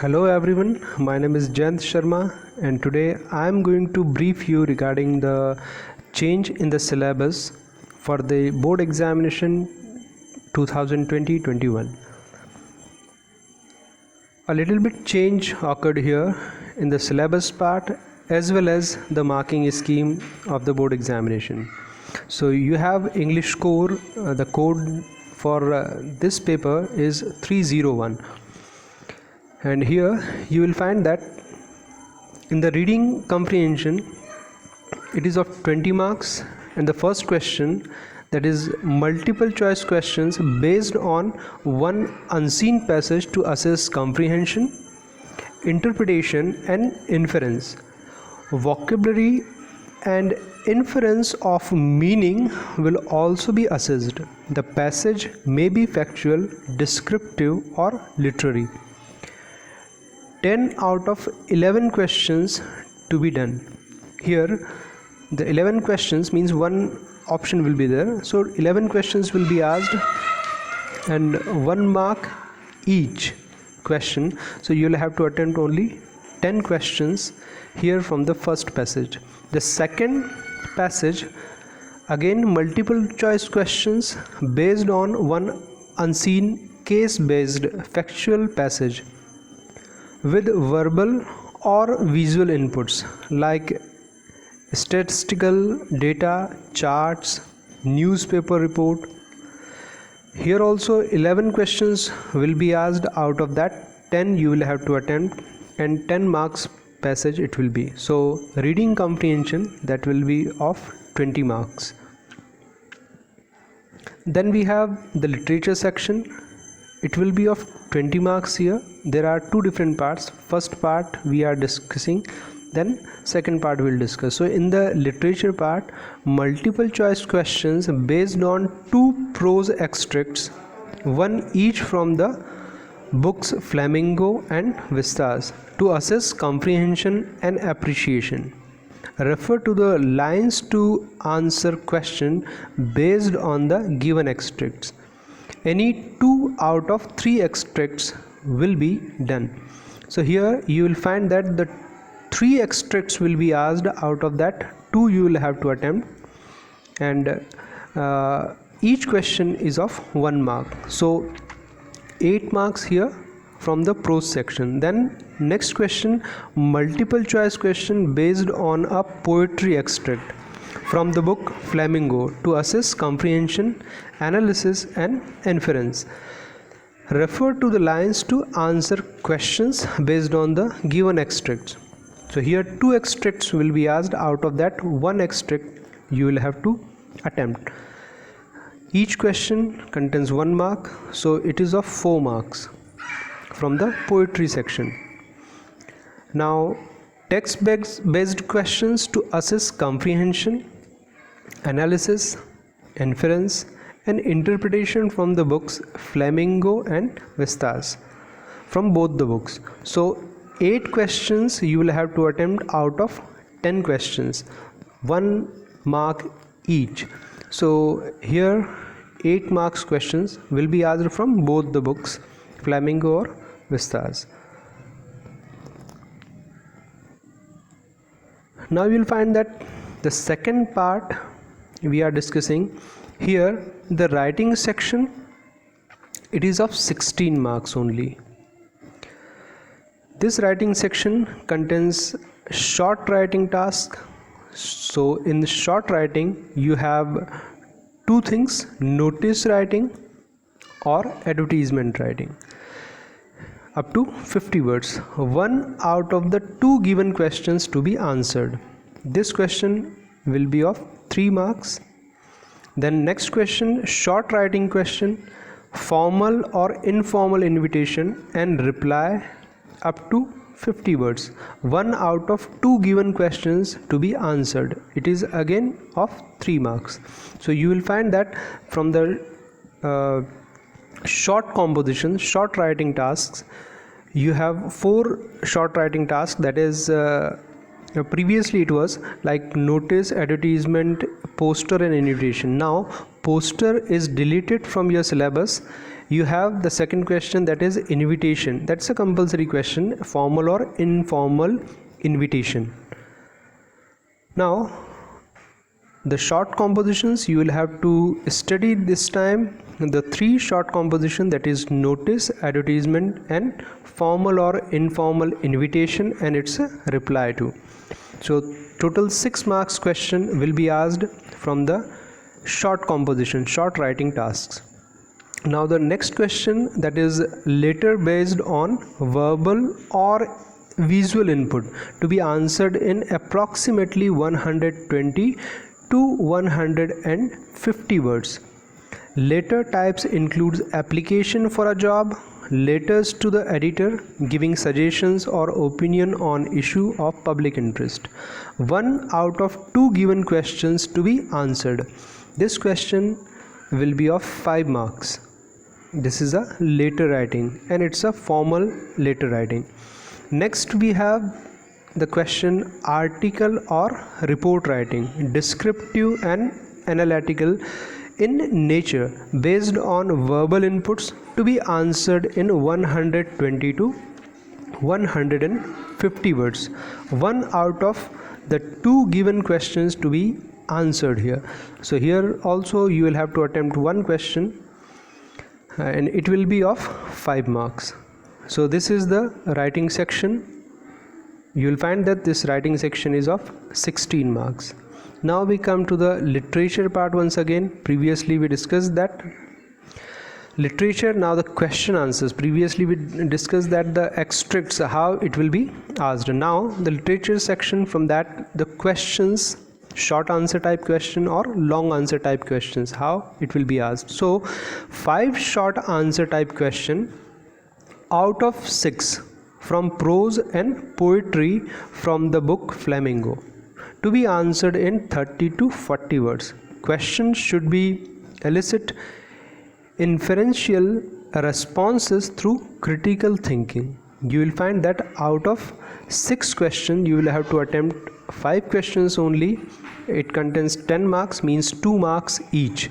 Hello everyone, my name is Jayant Sharma and today I am going to brief you regarding the change in the syllabus for the board examination 2020-21. A little bit change occurred here in the syllabus part as well as the marking scheme of the board examination. So you have English core, the code for this paper is 301. And here you will find that in the reading comprehension it is of 20 marks, and the first question, that is multiple choice questions based on one unseen passage to assess comprehension, interpretation and inference. Vocabulary and inference of meaning will also be assessed. The passage may be factual, descriptive or literary. 10 out of 11 questions to be done. Here the 11 questions means one option will be there, so 11 questions will be asked and 1 mark each question. So you will have to attempt only 10 questions here from the first passage. The second passage, again multiple choice questions based on one unseen case based factual passage with verbal or visual inputs like statistical data, charts, newspaper report. Here also 11 questions will be asked. Out of that 10 you will have to attempt and 10 marks passage it will be. So reading comprehension, that will be of 20 marks. Then we have the literature section. It will be of 20 marks here. There are two different parts. First part we are discussing, then second part we will discuss. So in the literature part, multiple choice questions based on 2 prose extracts, one each from the books Flamingo and Vistas, to assess comprehension and appreciation. Refer to the lines to answer question based on the given extracts. Any 2 out of 3 extracts will be done. So here you will find that the 3 extracts will be asked. Out of that 2 you will have to attempt, and each question is of 1 mark. So 8 marks here from the prose section. Then next question, multiple choice question based on a poetry extract from the book Flamingo to assess comprehension, analysis and inference. Refer to the lines to answer questions based on the given extracts. So here 2 extracts will be asked. Out of that 1 extract you will have to attempt. Each question contains 1 mark, so it is of 4 marks from the poetry section. Now text based questions to assess comprehension, analysis, inference and interpretation from the books Flamingo and Vistas, from both the books. So 8 questions you will have to attempt out of 10 questions, 1 mark each. So here 8 marks questions will be asked from both the books Flamingo or Vistas. Now you will find that the second part we are discussing here, the writing section, it is of 16 marks only. This writing section contains short writing task. So in the short writing you have 2 things, notice writing or advertisement writing, up to 50 words. 1 out of the 2 given questions to be answered. This question will be of 3 marks. Then next question, short writing question, formal or informal invitation and reply, up to 50 words. 1 out of 2 given questions to be answered. It is again of 3 marks. So you will find that from the short composition, short writing tasks, you have 4 short writing tasks. That is previously it was like notice, advertisement, poster and invitation. Now poster is deleted from your syllabus. You have the second question, that is invitation. That's a compulsory question, formal or informal invitation. Now the short compositions you will have to study this time. The three short composition, that is notice, advertisement, and formal or informal invitation and its reply to. So total 6 marks question will be asked from the short composition, short writing tasks. Now the next question, that is letter based on verbal or visual input, to be answered in approximately 120 to 150 words. Letter types includes application for a job, letters to the editor giving suggestions or opinion on issue of public interest. 1 out of 2 given questions to be answered. This question will be of 5 marks. This is a letter writing and it's a formal letter writing. Next we have the question article or report writing, descriptive and analytical in nature, based on verbal inputs, to be answered in 120 to 150 words. 1 out of the 2 given questions to be answered here. So here also you will have to attempt 1 question and it will be of 5 marks. So this is the writing section. You will find that this writing section is of 16 marks. Now we come to the literature part once again. Previously we discussed that literature. Now the question answers. Previously we discussed that the extracts, how it will be asked. Now the literature section, from that the questions, short answer type question or long answer type questions, how it will be asked. So 5 short answer type question out of 6 from prose and poetry from the book Flamingo, to be answered in 30 to 40 words. Questions should be elicit inferential responses through critical thinking. You will find that out of 6 questions you will have to attempt 5 questions only. It contains 10 marks, means 2 marks each,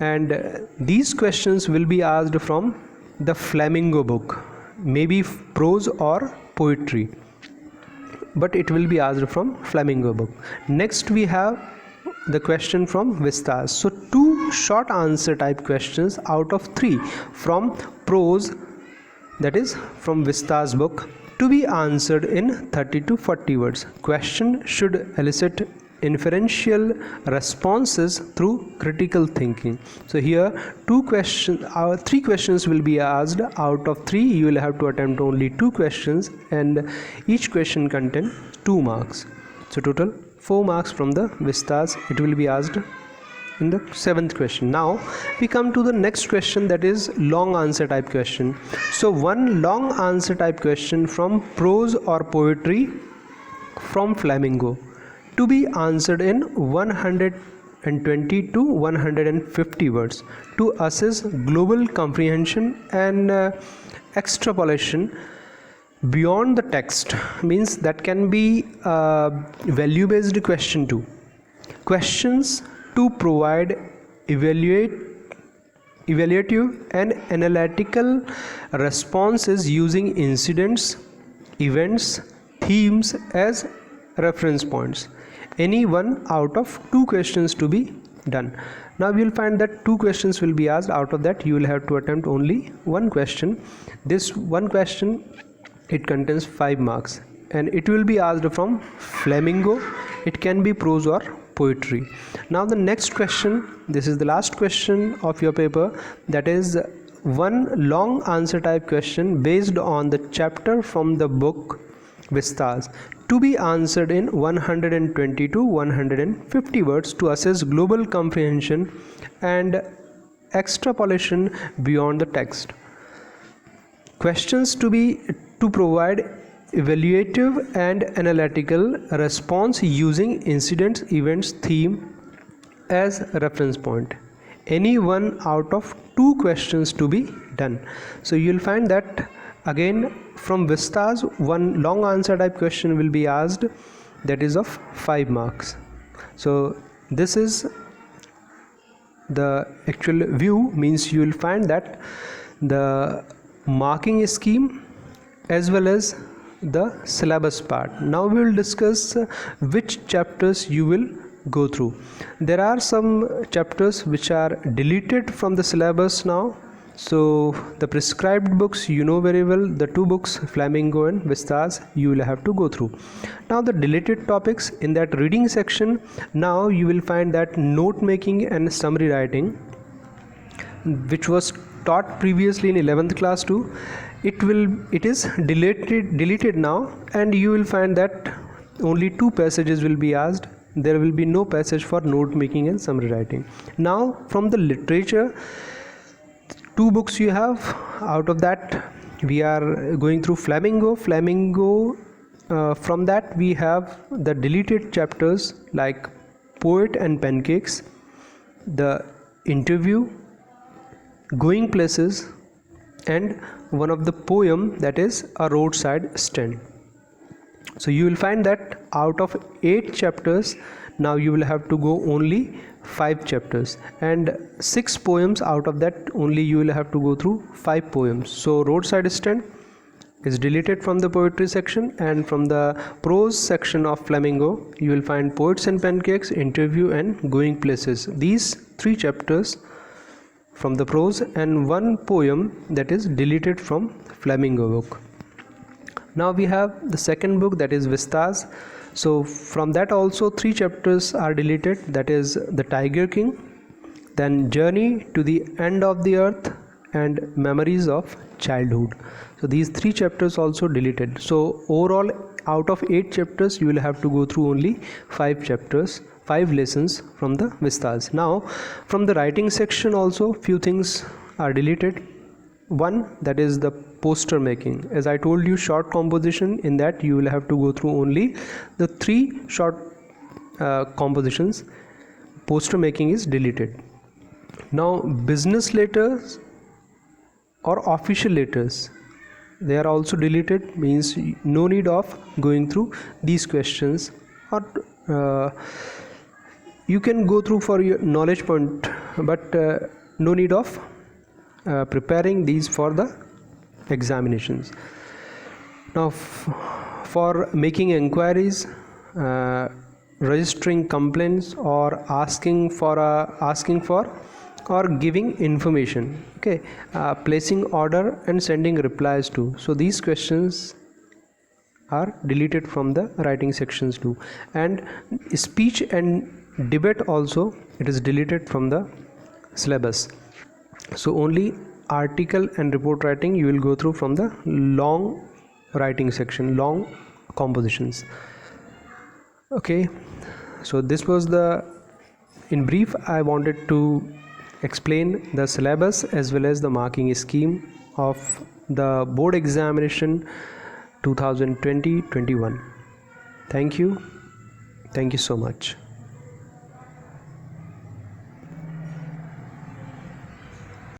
and these questions will be asked from the Flamingo book, maybe prose or poetry, but it will be asked from Flamingo book. Next we have the question from Vistas. So 2 short answer type questions out of 3 from prose, that is from Vistas book, to be answered in 30 to 40 words. Question should elicit inferential responses through critical thinking. So here 3 questions will be asked. Out of 3 you will have to attempt only 2 questions and each question contain 2 marks. So total 4 marks from the Vistas it will be asked in the 7th question. Now we come to the next question, that is long answer type question. So 1 long answer type question from prose or poetry from Flamingo, to be answered in 120 to 150 words, to assess global comprehension and extrapolation beyond the text. Means that can be value based question too. Questions to provide evaluative and analytical responses using incidents, events, themes as reference points. Any 1 out of 2 questions to be done. Now you will find that 2 questions will be asked. Out of that you will have to attempt only 1 question. This 1 question, it contains 5 marks and it will be asked from Flamingo. It can be prose or poetry. Now the next question, this is the last question of your paper, that is 1 long answer type question based on the chapter from the book Vistas, to be answered in 120 to 150 words, to assess global comprehension and extrapolation beyond the text. Questions to provide evaluative and analytical response using incidents, events, theme as reference point. Any 1 out of 2 questions to be done. So you will find that again from Vistas 1 long answer type question will be asked, that is of 5 marks. So this is the actual view. Means you will find that the marking scheme as well as the syllabus part. Now we will discuss which chapters you will go through. There are some chapters which are deleted from the syllabus now. So the prescribed books you know very well, the two books Flamingo and Vistas, you will have to go through. Now the deleted topics in that reading section, now you will find that note making and summary writing, which was taught previously in 11th class too. It is deleted now, and you will find that only 2 passages will be asked. There will be no passage for note making and summary writing. Now from the literature, 2 books you have. Out of that we are going through Flamingo. From that we have the deleted chapters like Poet and Pancakes, the Interview, Going Places, and one of the poem, that is A Roadside Stand. So you will find that out of 8 chapters, now you will have to go only 5 chapters, and 6 poems. Out of that only you will have to go through 5 poems. So Roadside Stand is deleted from the poetry section, and from the prose section of Flamingo you will find Poets and Pancakes, Interview, and Going Places. These 3 chapters from the prose, and 1 poem that is deleted from Flamingo book. Now we have the second book, that is Vistas. So from that also 3 chapters are deleted, that is the Tiger King, then Journey to the End of the Earth, and Memories of Childhood. So these 3 chapters also deleted. So overall out of 8 chapters you will have to go through only 5 chapters, 5 lessons from the Vistas. Now from the writing section also few things are deleted. One, that is the poster making. As I told you, short composition, in that you will have to go through only the 3 short compositions. Poster making is deleted. Now business letters or official letters, they are also deleted, means no need of going through these questions, or you can go through for your knowledge point, but no need of preparing these for the examinations. Now for making inquiries, registering complaints, or asking for or giving information, okay, placing order and sending replies to. So these questions are deleted from the writing sections too. And speech and debate also, it is deleted from the syllabus. So only article and report writing you will go through from the long writing section, long compositions. Okay, so this was in brief I wanted to explain the syllabus as well as the marking scheme of the board examination 2020-21. Thank you so much.